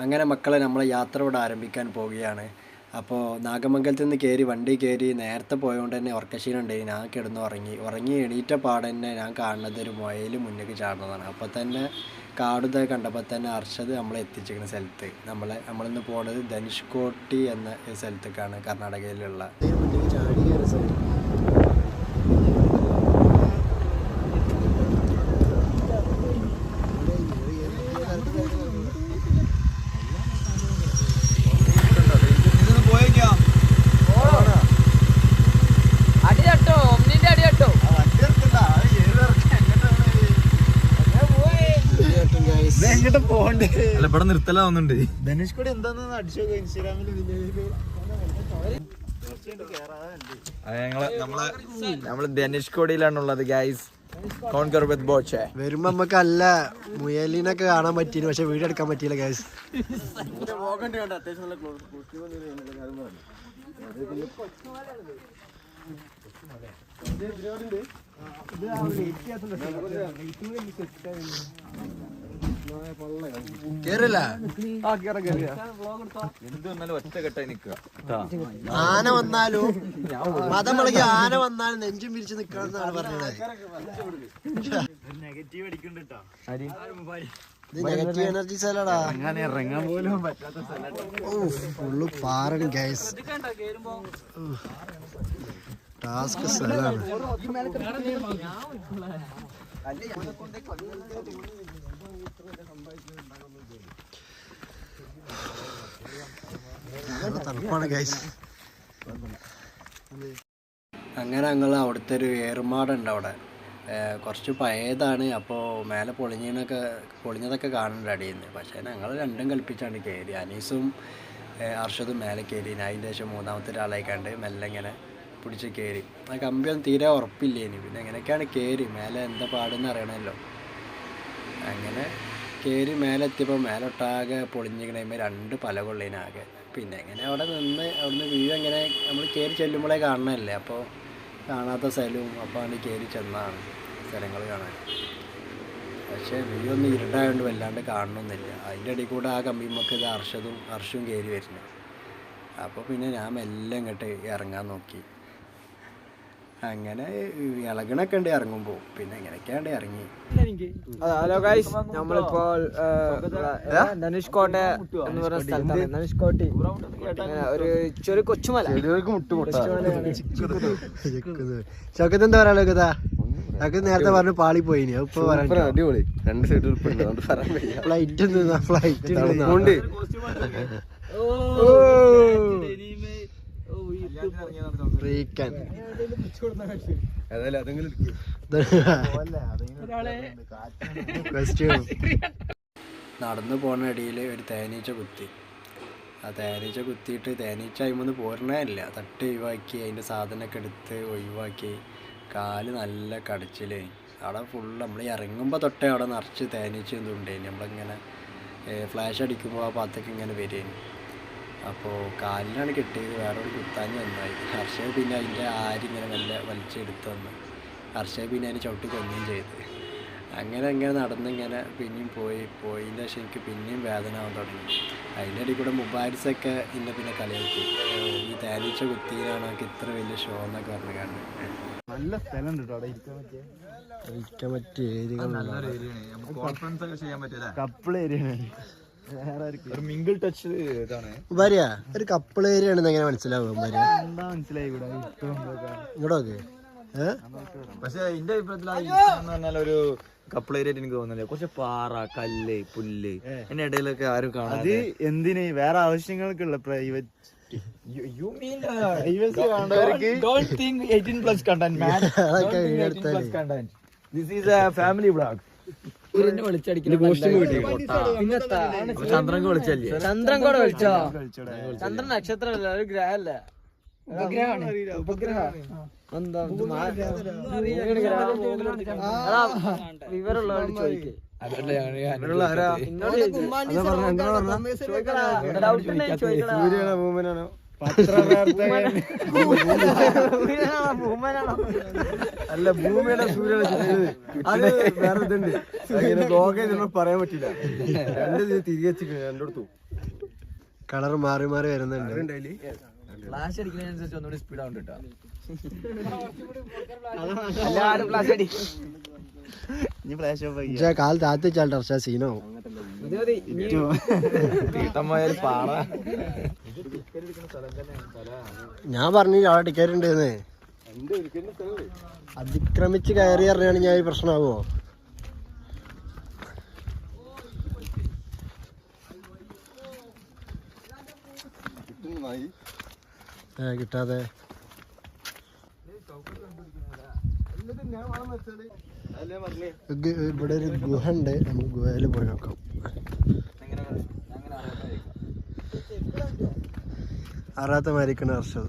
അങ്ങനെ മക്കളെ നമ്മളെ യാത്ര ഇവിടെ ആരംഭിക്കാൻ പോവുകയാണ്. അപ്പോൾ നാഗമംഗലത്ത് നിന്ന് വണ്ടി കയറി നേരത്തെ പോയതുകൊണ്ട് തന്നെ ഉറക്കക്ഷീണമുണ്ടായി. ഞാൻ ഉറങ്ങി എണീറ്റ പാടെ തന്നെ ഞാൻ കാണുന്നത് ഒരു മുയൽ മുന്നേക്ക് ചാടുന്നതാണ്. അപ്പോൾ തന്നെ കാടുതൊക്കെ കണ്ടപ്പോൾ തന്നെ അർഷദ് നമ്മളെ എത്തിച്ചിരിക്കുന്ന സ്ഥലത്ത് നമ്മളിന്ന് പോകുന്നത് ധനുഷ്കോടി എന്ന സ്ഥലത്തേക്കാണ്, കർണാടകയിലുള്ള. ഇവിടെ നിർത്തലാവുന്നുണ്ട്. ധനുഷ്കോടി എന്താന്ന് അടിച്ചു ഇൻസ്റ്റാഗ്രാമിൽ നമ്മള് ധനുഷ്കോടിയിലാണുള്ളത് ഗൈസ്. വരുമ്പോ നമുക്ക് നല്ല മുയലിനൊക്കെ കാണാൻ പറ്റിയിരുന്നു, പക്ഷെ വീഡിയോ എടുക്കാൻ പറ്റിയില്ല ഗൈസ്. ആന വന്നാലും മതമുളകി ആന വന്നാലും നെഞ്ചും പിരിച്ച് നിക്കണം പറഞ്ഞത്. നെഗറ്റീവ് അടിക്കുന്നുണ്ട്. നെഗറ്റീവ് എനർജി സ്ഥലടാ, അങ്ങനെ ഇറങ്ങാൻ പോലും പറ്റാത്ത ഫുള്ള് പാറണ് ഗൈസ്. ടാസ്ക് സ്ഥലമാണ്. തണുപ്പാണ് ഗൈസ്. അങ്ങനെ ഞങ്ങൾ അവിടുത്തെ ഒരു ഏറുമാടുണ്ട് അവിടെ, കുറച്ച് പഴയതാണ്. അപ്പോൾ മേലെ പൊളിഞ്ഞതൊക്കെ കാണുന്നുണ്ട് അടിയിൽ നിന്ന്. പക്ഷേ ഞങ്ങൾ രണ്ടും കൽപ്പിച്ചാണ് കയറി. അനീസും അർഷദും മേലെ കയറി. ഞാൻ അതിൻ്റെ ശേഷം മൂന്നാമത്തെ ഒരാളായിക്കാണ്ട് മെല്ലെ ഇങ്ങനെ പിടിച്ച് കയറി. ആ കമ്പിയൊന്നും തീരെ ഉറപ്പില്ല ഇനി. പിന്നെ എങ്ങനെയൊക്കെയാണ് കയറി, മേലെ എന്താ പാടെന്ന് അറിയണമല്ലോ. അങ്ങനെ കയറി മേലെ എത്തിയപ്പോൾ മേലൊട്ടാകെ പൊളിഞ്ഞിക്കണേമേ 2 പലകൊള്ളീനാകെ. പിന്നെ എങ്ങനെ അവിടെ അവിടുന്ന് വ്യൂ എങ്ങനെ നമ്മൾ കയറി ചെല്ലുമ്പോഴേ കാണണമല്ലേ, അപ്പോൾ കാണാത്ത സ്ഥലവും അപ്പോൾ ആണ് കയറി ചെന്നാണ് സ്ഥലങ്ങൾ കാണാൻ. പക്ഷേ വ്യൂ ഒന്നും ഇരുട്ടായതുകൊണ്ട് വല്ലാണ്ട് കാണണമെന്നില്ല. അതിൻ്റെ ഇടയിൽ കൂടെ ആ കമ്പിമ്മക്ക് ഇത് അർഷും കയറി വരുന്നു. അപ്പോൾ പിന്നെ ഞാൻ മെല്ലെ ഇങ്ങോട്ട് ഇറങ്ങാൻ നോക്കി. അങ്ങനെ ഇളകണൊക്കെ ഉണ്ട് ഇറങ്ങുമ്പോൾ. പിന്നെ എങ്ങനെയൊക്കെയാണ്ട് ഇറങ്ങി. ഹലോ ഗൈസ്, നമ്മളിപ്പോൾ ധനുഷ്കോട്ടെ എന്ന് പറയുന്ന സ്ഥലത്താണ്. ധനുഷ്കോട്ടി ഒരു ചെറിയ കൊച്ചുമല. ചക്കത്ത് എന്താ പറയാ കഥാ? ചക്കത്ത് നേരത്തെ പറഞ്ഞു പാളി പോയിനി. ഇപ്പൊ അടിപൊളി 2 സൈഡ് ഫ്ലൈറ്റ് നടന്നു പോണ ഇടയിൽ ഒരു തേനീച്ച കുത്തി. ആ തേനീച്ച കുത്തിയിട്ട് തേനീച്ച അതിമൊന്ന് പോരണേല്ല, തട്ടി ഒഴിവാക്കി അതിൻ്റെ സാധനമൊക്കെ എടുത്ത് ഒഴിവാക്കി. കാല് നല്ല കടച്ചിലേ. അവിടെ ഫുള്ള് നമ്മൾ ഇറങ്ങുമ്പോൾ തൊട്ടേ അവിടെ നിറച്ച് തേനീച്ച എന്തുണ്ടേനി. നമ്മളിങ്ങനെ ഫ്ലാഷ് അടിക്കുമ്പോൾ ആ ഭാഗത്തേക്ക് ഇങ്ങനെ വരികയാണ്. അപ്പോൾ കാലിലാണ് കിട്ടിയത്, വേറെ ഒരു കുത്താഞ്ഞ് നന്നായി. ഹർഷയെ പിന്നെ അതിൻ്റെ ആരിങ്ങനെ നല്ല വലിച്ചെടുത്ത് വന്നു. ഹർഷയെ പിന്നെ അതിന് ചവിട്ടി കൊന്നുകയും ചെയ്ത്. അങ്ങനെ നടന്നിങ്ങനെ പിന്നെയും പോയതിൻ്റെ ശേഷം എനിക്ക് പിന്നെയും വേദന ആവാൻ തുടങ്ങി. അതിൻ്റെ ഇടയിൽ കൂടെ മുബാരിസൊക്കെ ഇന്നെ പിന്നെ കളിയാക്കി, ഈ തേനീച്ച കുത്തിയിലാണ് എനിക്ക് ഇത്ര വലിയ ഷോ എന്നൊക്കെ പറഞ്ഞു കണ്ട്. നല്ല സ്ഥലം ഇരിക്കാൻ പറ്റിയ കപ്പിൾ ഏരിയ, മിങ്കിൾ ടച്ച് ഇതാണ്. ഭാര്യ ഒരു കപ്പിൾ ഏരിയ ആണെന്ന് എങ്ങനെ മനസ്സിലാവും? ഭാര്യ എന്താ മനസ്സിലായി ഇങ്ങോട്ടൊക്കെ. പക്ഷെ എന്റെ അഭിപ്രായത്തിൽ ഒരു കപ്പിൾ ഏരിയ എനിക്ക് തോന്നുന്നില്ല. കുറച്ച് പാറ, കല്ല്, പുല്ല് എന്റെ ഇടയിലൊക്കെ ആരും കാണാം. അത് എന്തിന് വേറെ ആവശ്യങ്ങൾക്കുള്ള പ്രൈവറ്റ്. You mean privacy വേണ്ടവർക്ക് don't think 18+ content man. Don't think 18+ content. This is a family vlog. ചന്ദ്രൻ വിളിച്ചല്ലേ? ചന്ദ്രൻ കൂടെ വിളിച്ചോ? ചന്ദ്രൻ നക്ഷത്രമല്ല, ഒരു ഗ്രഹമല്ല, ഉപഗ്രഹ. എന്താ വിവരമുള്ളവരോട് ചോദിക്കേ. അല്ല, ഭൂമിയുടെ സൂര്യനെ അത് വേറെ ഇതുണ്ട്. പറയാൻ പറ്റില്ല. 2 തിരികെ രണ്ടിടത്തു കളർ മാറി മാറി വരുന്നുണ്ട്. ഫ്ലാഷ് അടിക്കുന്നതിനനുസരിച്ച് ഒന്നുകൂടി സ്പീഡ് ആവുന്നുണ്ട് കേട്ടോ. കാൽ താത്തിച്ചാൽ സീനാവും. ഞാൻ പറഞ്ഞു അവിടെ ടിക്കറ്റ് ഉണ്ടെന്ന്. അതിക്രമിച്ച് കയറി അറിഞ്ഞാണ് ഞാൻ ഈ പ്രശ്നമാവോ? കിട്ടാതെ ഇവിടെ ഒരു ഗുഹ ഉണ്ട്, നമുക്ക് ഗുഹയിൽ പോയി നോക്കാം. അറിയാത്ത മാരിക്കണ ഹർഷത്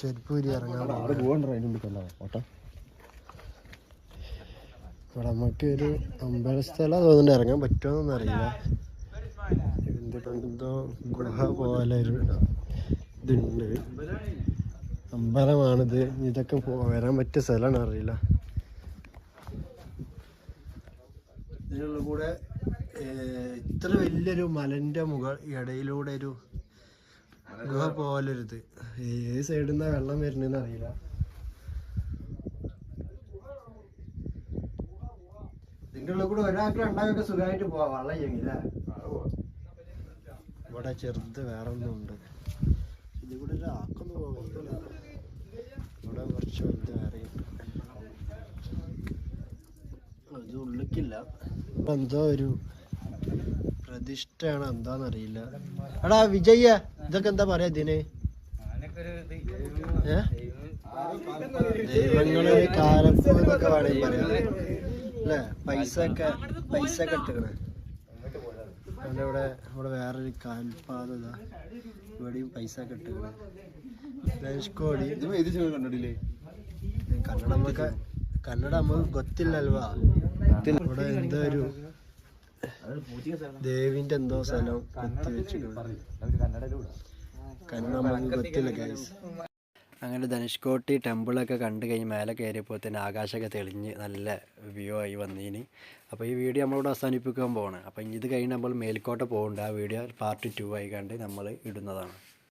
ചെരുപ്പൂരി ഇറങ്ങാൻ ഇവിടെ നമുക്ക് ഒരു അമ്പലസ്ഥലം തോന്നുന്നുണ്ട്. ഇറങ്ങാൻ പറ്റുമോന്നൊന്നും അറിയില്ല. എന്തോ ഗുഹ പോലെ ഒരു ഇതുണ്ട്, അമ്പലമാണിത്. ഇതൊക്കെ വരാൻ പറ്റിയ സ്ഥലമാണ് അറിയില്ല. ഇതിനുള്ള കൂടെ ഇത്ര വലിയൊരു മലന്റെ ഇടയിലൂടെ ഒരു ഗുഹ പോലൊരിത്. ഏത് സൈഡിൽ നിന്നാ വെള്ളം വരുന്നതെന്ന് അറിയില്ല. ഇതിൻ്റെ ഉള്ളിൽ കൂടെ ഒരാൾക്ക് രണ്ടാമൊക്കെ സുഖമായിട്ട് പോവാം, വെള്ളം ചെയ്യില്ല. ഇവിടെ ചെറുത് വേറെ ഒന്നുണ്ട്. ഇതിൽ കൂടെ ഒരാൾക്കൊന്നും പോകില്ല. ഇവിടെ കുറച്ച് വലുത് വേറെ അത് ഉള്ളിക്കില്ല. എന്തോ ഒരു പ്രതിഷ്ഠയാണ്, എന്താന്നറിയില്ല. എടാ വിജയ്യ, ഇതൊക്കെ എന്താ പറയാ ഇതിന്? ദൈവങ്ങള് കാലപ്പൂ എന്നൊക്കെ വേണമെങ്കിൽ പറയാം അല്ലേ? പൈസ ഒക്കെ ഇട്ടിക്കണേ. ഇവിടെ വേറൊരു കാൽപാത, ഇവിടെയും പൈസ ഒക്കെ ഇട്ടിക്കണേ. ധനുഷ്കോടി കന്നഡ നമുക്ക് ಗೊತ್ತಿಲ್ಲಲ್ವಾ? ഇവിടെ എന്തോ ഒരു ദേവിന്റെ എന്തോ സ്ഥലം കൊത്തി വെച്ചിട്ടുണ്ട്. കന്നഡ നമുക്ക് ಗೊತ್ತಿಲ್ಲ ഗൈസ്. അങ്ങനെ ധനുഷ്കോടി ടെമ്പിളൊക്കെ കണ്ടു കഴിഞ്ഞ് മേലെ കയറിയപ്പോൾ തന്നെ ആകാശമൊക്കെ തെളിഞ്ഞ് നല്ല വ്യൂ ആയി വന്നീന്. അപ്പോൾ ഈ വീഡിയോ നമ്മളിവിടെ അവസാനിപ്പിക്കാൻ പോവാണ്. അപ്പോൾ ഇത് കഴിഞ്ഞ് നമ്മൾ മേൽക്കോട്ട പോകുന്നുണ്ട്. ആ വീഡിയോ പാർട്ട് 2 ആയി കണ്ട് നമ്മൾ ഇടുന്നതാണ്.